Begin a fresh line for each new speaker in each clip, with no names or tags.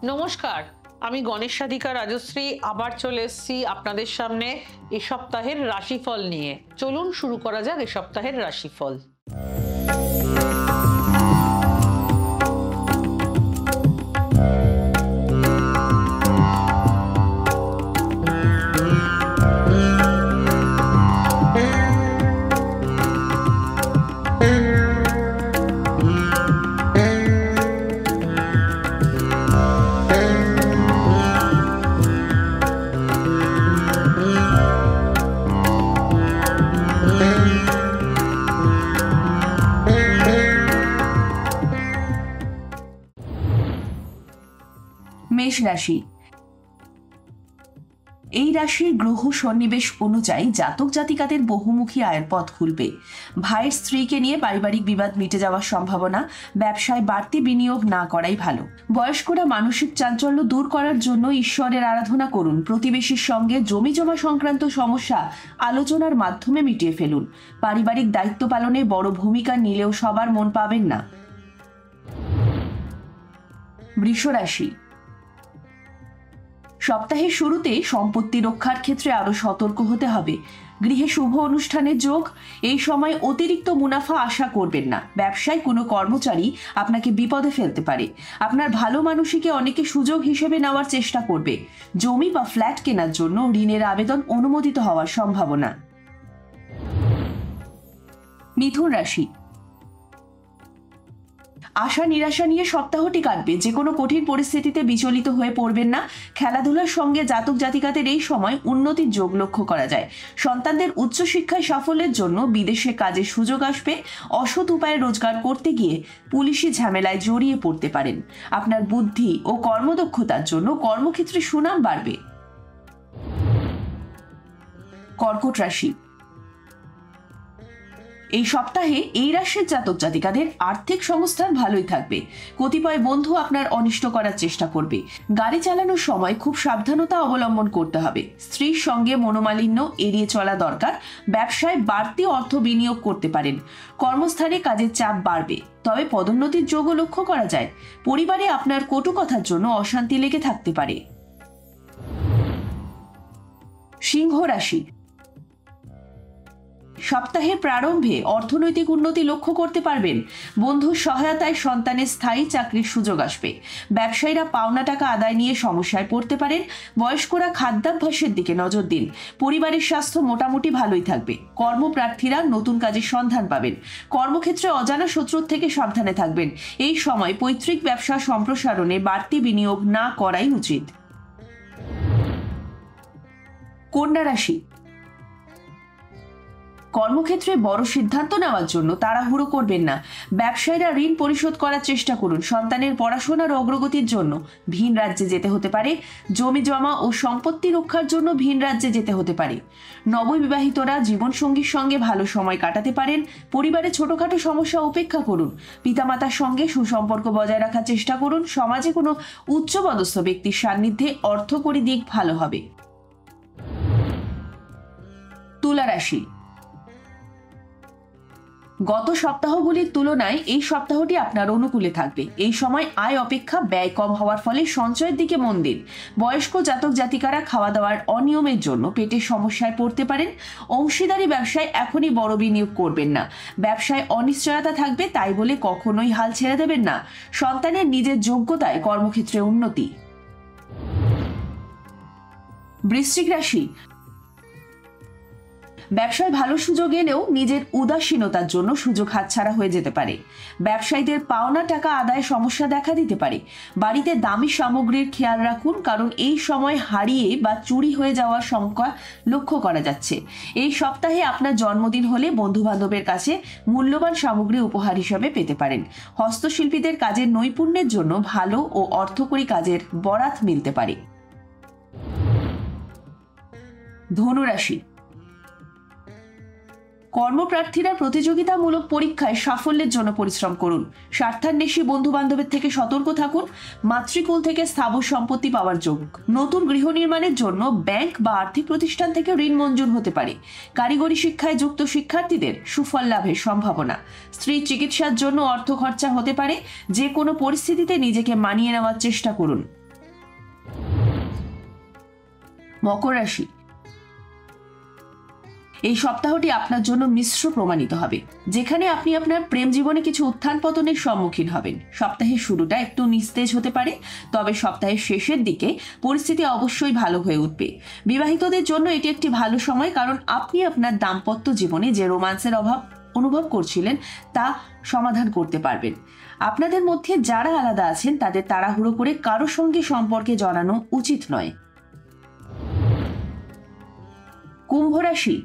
নমস্কার, আমি গণেশ সাধিকা রাজশ্রী আবার চলে এসেছি আপনাদের সামনে এই সপ্তাহের রাশিফল নিয়ে। চলুন শুরু করা যাক এই সপ্তাহের রাশিফল।
মেষ রাশি। এই রাশির গ্রহ সন্নিবেশ অনুযায়ী জাতক জাতিকাদের বহুমুখী আয়ের পথ খুলবে। ভাইয়ের স্ত্রীকে নিয়ে পারিবারিক বিবাদ মিটে যাওয়ার সম্ভাবনা। ব্যবসায় বাড়তি বিনিয়োগ না করাই ভালো। বয়স্করা মানসিক চাঞ্চল্য দূর করার জন্য ঈশ্বরের আরাধনা করুন। প্রতিবেশীর সঙ্গে জমি জমা সংক্রান্ত সমস্যা আলোচনার মাধ্যমে মিটিয়ে ফেলুন। পারিবারিক দায়িত্ব পালনে বড় ভূমিকা নিলেও সবার মন পাবেন না। বৃষ রাশি। সপ্তাহের শুরুতে সম্পত্তি রক্ষার ক্ষেত্রে আরো সতর্ক হতে হবে। গৃহে শুভ অনুষ্ঠানের যোগ। এই সময় অতিরিক্ত মুনাফা আশা করবেন না। ব্যবসায় কোনো কর্মচারী আপনাকে বিপদে ফেলতে পারে। আপনার ভালো মানুষকে অনেকে সুযোগ হিসেবে নেওয়ার চেষ্টা করবে। জমি বা ফ্ল্যাট কেনার জন্য ঋণের আবেদন অনুমোদিত হওয়ার সম্ভাবনা। মিথুন রাশি। আশা নিরাশা নিয়ে সপ্তাহটি কাটবে। যে কোনো কঠিন পরিস্থিতিতে বিচলিত হয়ে পড়বেন না। খেলাধুলার সঙ্গে জাতক জাতিকাদের এই সময় উন্নতির যোগ লক্ষ্য করা যায়। সন্তানদের উচ্চশিক্ষায় সাফল্যের জন্য বিদেশে কাজের সুযোগ আসবে। অসৎ উপায়ে রোজগার করতে গিয়ে পুলিশি ঝামেলায় জড়িয়ে পড়তে পারেন। আপনার বুদ্ধি ও কর্মদক্ষতার জন্য কর্মক্ষেত্রে সুনাম বাড়বে। কর্কট রাশি। এই সপ্তাহে এই রাশির জাতক জাতিকাদের আর্থিক সংস্থান ভালোই থাকবে। কতিপয় বন্ধু আপনার অনিষ্ট করার চেষ্টা করবে। গাড়ি চালানোর সময় খুব সাবধানতা অবলম্বন করতে হবে। স্ত্রীর সঙ্গে মনোমালিন্য এড়িয়ে চলা দরকার। ব্যবসায় বাড়তি অর্থ বিনিয়োগ করতে পারেন। কর্মস্থানে কাজের চাপ বাড়বে, তবে পদোন্নতির যোগও লক্ষ্য করা যায়। পরিবারে আপনার কটু কথার জন্য অশান্তি লেগে থাকতে পারে। সিংহ রাশি। সপ্তাহের প্রারম্ভে অর্থনৈতিক উন্নতি লক্ষ্য করতে পারবেন। বন্ধুর সহায়তায় সন্তানের স্থায়ী চাকরির সুযোগ আসবে। ব্যবসায়ীরা পাওনা টাকা আদায় নিয়ে সমস্যায় পড়তে পারেন। বয়স্করা খাদ্যাভ্যাসের দিকে নজর দিন। পরিবারের স্বাস্থ্য মোটামুটি ভালোই থাকবে। কর্মপ্রার্থীরা নতুন কাজের সন্ধান পাবেন। কর্মক্ষেত্রে অজানা শত্রুর থেকে সাবধানে থাকবেন। এই সময় পৈতৃক ব্যবসা সম্প্রসারণে বাড়তি বিনিয়োগ না করাই উচিত। কন্যা রাশি। কর্মক্ষেত্রে বড় সিদ্ধান্ত নেওয়ার জন্য তাড়াহুড়ো করবেন না। ব্যবসায়ীরা ঋণ পরিশোধ করার চেষ্টা করুন। সন্তানের পড়াশোনার অগ্রগতির জন্য ভিন রাজ্যে যেতে হতে পারে। জমি জমা ও সম্পত্তি রক্ষার জন্য ভিন রাজ্যে যেতে হতে পারে। নববিবাহিতরা জীবনসঙ্গীর সঙ্গে ভালো সময় কাটাতে পারেন। পরিবারে ছোটখাটো সমস্যা উপেক্ষা করুন। পিতামাতার সঙ্গে সুসম্পর্ক বজায় রাখার চেষ্টা করুন। সমাজে কোনো উচ্চপদস্থ ব্যক্তির সান্নিধ্যে অর্থকরী দিক ভালো হবে। তুলা রাশি। গত সপ্তাহগুলির তুলনায় এই সপ্তাহটি আপনার অনুকূলে থাকবে। এই সময় আয় অপেক্ষা ব্যয় কম হওয়ার ফলে সঞ্চয়ের দিকে মন দিন। বয়স্ক জাতক জাতিকারা খাওয়া দাওয়ার অনিয়মের জন্য পেটের সমস্যায় পড়তে পারেন। অংশীদারি ব্যবসায় এখনই বড় বিনিয়োগ করবেন না। ব্যবসায় অনিশ্চয়তা থাকবে, তাই বলে কখনোই হাল ছেড়ে দেবেন না। সন্তানের নিজের যোগ্যতায় কর্মক্ষেত্রে উন্নতি। বৃশ্চিক রাশি। ব্যবসায় ভালো সুযোগ এলেও নিজের উদাসীনতার জন্য সুযোগ হাতছাড়া হয়ে যেতে পারে। ব্যবসায়ীদের পাওনা টাকা আদায়ে সমস্যা দেখা দিতে পারে। বাড়িতে দামি সামগ্রীর খেয়াল রাখুন, কারণ এই সময় হারিয়ে বা চুরি হয়ে যাওয়ার সংখ্যা লক্ষ্য করা যাচ্ছে। এই সপ্তাহে আপনার জন্মদিন হলে বন্ধু বান্ধবের কাছে মূল্যবান সামগ্রী উপহার হিসাবে পেতে পারেন। হস্তশিল্পীদের কাজের নৈপুণ্যের জন্য ভালো ও অর্থকরী কাজের বরাত মিলতে পারে। ধনু রাশি। কর্মপ্রার্থীরা প্রতিযোগিতামূলক পরীক্ষায় সাফল্যের জন্য পরিশ্রম করুন। স্বার্থান্বেষী বন্ধু বান্ধবের থেকে সতর্ক থাকুন। মাতৃকুল থেকে স্থাবর সম্পত্তি পাওয়ার যোগ। নতুন গৃহ নির্মাণের জন্য ব্যাংক বা আর্থিক প্রতিষ্ঠান থেকে ঋণ মঞ্জুর হতে পারে। কারিগরি শিক্ষায় যুক্ত শিক্ষার্থীদের সুফল লাভের সম্ভাবনা। স্ত্রীর চিকিৎসার জন্য অর্থ খরচা হতে পারে। যে কোনো পরিস্থিতিতে নিজেকে মানিয়ে নেওয়ার চেষ্টা করুন। মকর রাশি, এই সপ্তাহটি আপনার জন্য মিশ্র প্রমাণিত হবে, যেখানে আপনি আপনার প্রেম জীবনে কিছু উত্থান পতনের সম্মুখীন হবেন। সপ্তাহের শুরুটা একটু নিস্তেজ হতে পারে, তবে সপ্তাহের শেষের দিকে পরিস্থিতি অবশ্যই ভালো হয়ে উঠবে। বিবাহিতদের জন্য এটি একটি ভালো সময়, কারণ আপনি আপনার দাম্পত্য জীবনে যে রোমান্সের অভাব অনুভব করছিলেন তা সমাধান করতে পারবেন। আপনাদের মধ্যে যারা আলাদা আছেন তাদের তাড়াহুড়ো করে কারো সঙ্গে সম্পর্কে জড়ানো উচিত নয়। কুম্ভ রাশি,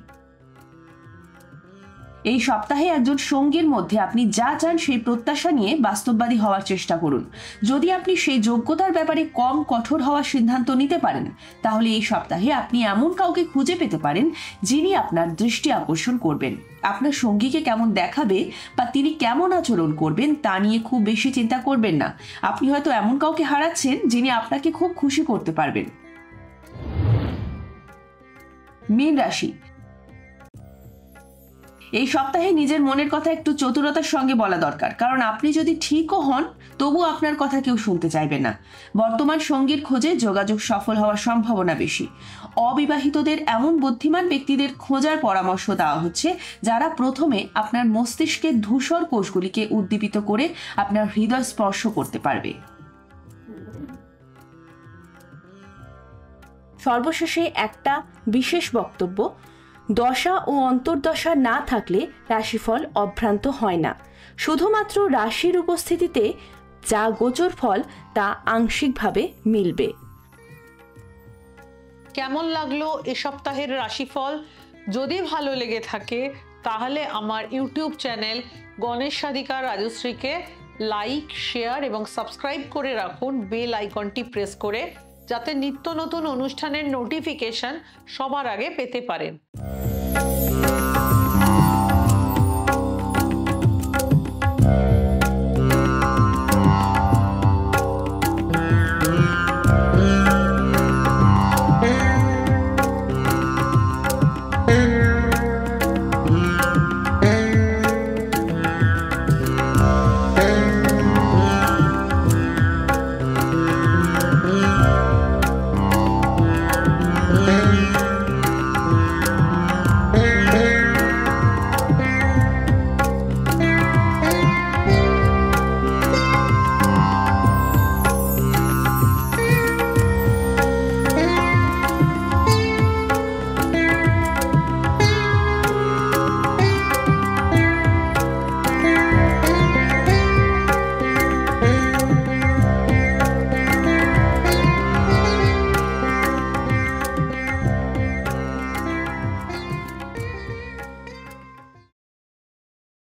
এই সপ্তাহে একজন সঙ্গীর মধ্যে আপনি যা চান সেই প্রত্যাশা নিয়ে বাস্তববাদী হওয়ার চেষ্টা করুন। যদি আপনি সেই যোগ্যতার ব্যাপারে কম কঠোর হওয়ার সিদ্ধান্ত নিতে পারেন, তাহলে এই সপ্তাহে আপনি এমন কাউকে খুঁজে পেতে পারেন যিনি আপনার দৃষ্টি আকর্ষণ করবেন। আপনার সঙ্গীকে কেমন দেখাবে বা তিনি কেমন আচরণ করবেন তা নিয়ে খুব বেশি চিন্তা করবেন না। আপনি হয়তো এমন কাউকে হারাচ্ছেন যিনি আপনাকে খুব খুশি করতে পারবেন। মীন রাশি, এই সপ্তাহে নিজের মনের কথা একটু চতুরতার সঙ্গে বলা দরকার, কারণ আপনি যদি ঠিকও হন তবু আপনার কথা কেউ শুনতে চাইবে না। বর্তমান সঙ্গীর খোঁজে যোগাযোগ সফল হওয়ার সম্ভাবনা বেশি। অবিবাহিতদের এমন বুদ্ধিমান ব্যক্তিদের খোঁজার পরামর্শ দেওয়া হচ্ছে যারা প্রথমে আপনার মস্তিষ্কের ধূসর কোষগুলিকে উদ্দীপিত করে আপনার হৃদয় স্পর্শ করতে পারবে।
সর্বশেষে একটা বিশেষ বক্তব্য, দশা ও অন্তর্দশা না থাকলে রাশিফল অভ্রান্ত হয় না। শুধুমাত্র রাশির উপস্থিতিতে যা গোচর ফল তা আংশিকভাবে মিলবে।
কেমন লাগলো এ সপ্তাহের রাশিফল? যদি ভালো লেগে থাকে তাহলে আমার ইউটিউব চ্যানেল গণেশ সাধিকা রাজশ্রীকে লাইক, শেয়ার এবং সাবস্ক্রাইব করে রাখুন, বেল আইকনটি প্রেস করে, যাতে নিত্য নতুন অনুষ্ঠানের নোটিফিকেশন সবার আগে পেতে পারেন।